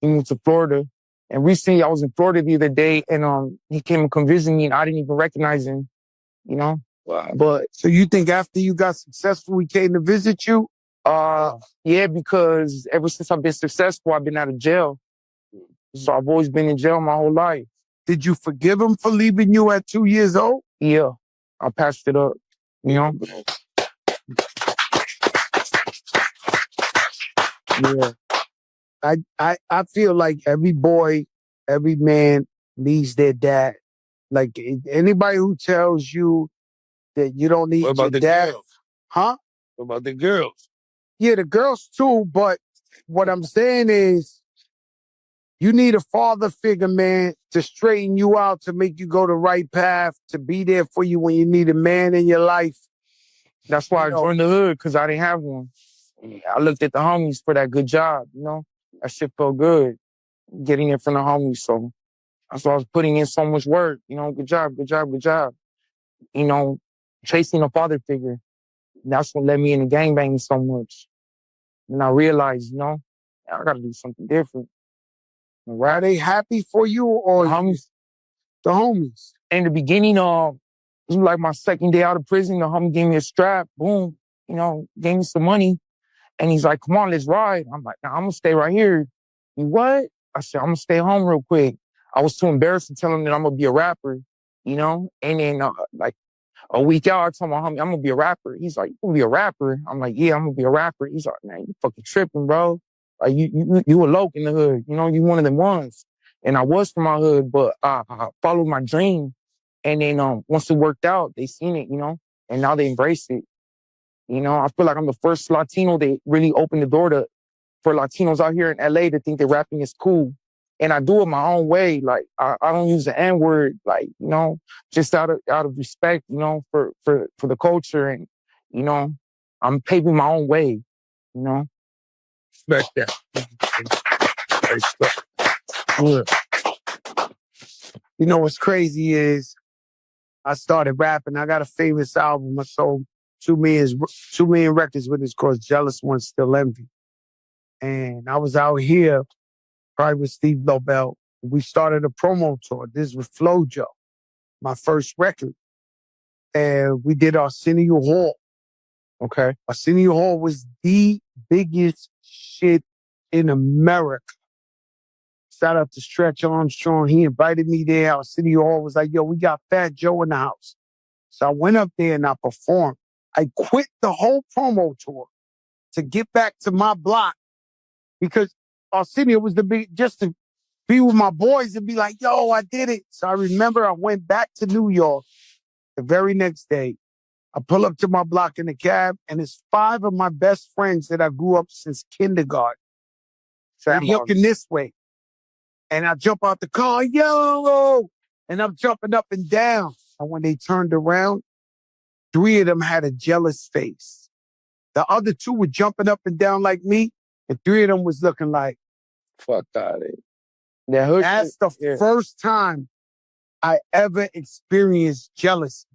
He moved to Florida. And recently I was in Florida the other day and he came and come visit me and I didn't even recognize him, you know? Wow. But So you think after you got successful, he came to visit you? Yeah, because ever since I've been successful, I've been out of jail. So I've always been in jail my whole life. Did you forgive him for leaving you at 2 years old? Yeah, I patched it up, you know? Yeah. I feel like every boy, every man needs their dad. Like anybody who tells you that you don't need What about your the dad. girls? Huh? What about the girls? Yeah, the girls too, but what I'm saying is you need a father figure, man, to straighten you out, to make you go the right path, to be there for you when you need a man in your life. That's why I joined the hood, because I didn't have one. I looked at the homies for that good job, you know? That shit felt good, getting it from the homies. So that's why I was putting in so much work, you know? Good job, good job, good job. You know, chasing a father figure. That's what led me into gangbanging so much. And I realized, you know, I gotta do something different. Are they happy for you or the homies? The homies. In the beginning, it was like my second day out of prison. The homie gave me a strap, boom, you know, gave me some money. And he's like, come on, let's ride. I'm like, nah, I'm gonna stay right here. You what? I said, I'm gonna stay home real quick. I was too embarrassed to tell him that I'm gonna be a rapper, you know? And then like a week out, I told my homie, I'm gonna be a rapper. He's like, you gonna be a rapper? I'm like, yeah, I'm gonna be a rapper. He's like, man, you fucking tripping, bro. Like you a loc in the hood, you know, you one of them ones. And I was from my hood, but I followed my dream. And then once it worked out, they seen it, you know, and now they embrace it. You know, I feel like I'm the first Latino that really opened the door for Latinos out here in LA to think that rapping is cool. And I do it my own way. Like I don't use the N-word, like, you know, just out of respect, you know, for the culture. And, you know, I'm paving my own way, you know. Respect that. Respect. Yeah. You know what's crazy is I started rapping. I got a famous album. I sold 2 million records with it. It's called Jealous One Still Envy. And I was out here, probably with Steve Lobel. We started a promo tour. This was Flojo, my first record. And we did Arsenio Hall. Okay. Arsenio Hall was the biggest shit in America. Shout out to Stretch Armstrong. He invited me there. Arsenio Hall was like, yo, we got Fat Joe in the house. So I went up there and I performed. I quit the whole promo tour to get back to my block because Arsenio was just to be with my boys and be like, yo, I did it. So I remember I went back to New York the very next day. I pull up to my block in the cab and it's 5 of my best friends that I grew up since kindergarten. So I'm looking this way. And I jump out the car, yo! And I'm jumping up and down. And when they turned around, 3 of them had a jealous face. The other 2 were jumping up and down like me, and 3 of them was looking like, fuck out of it. That's the first time I ever experienced jealousy.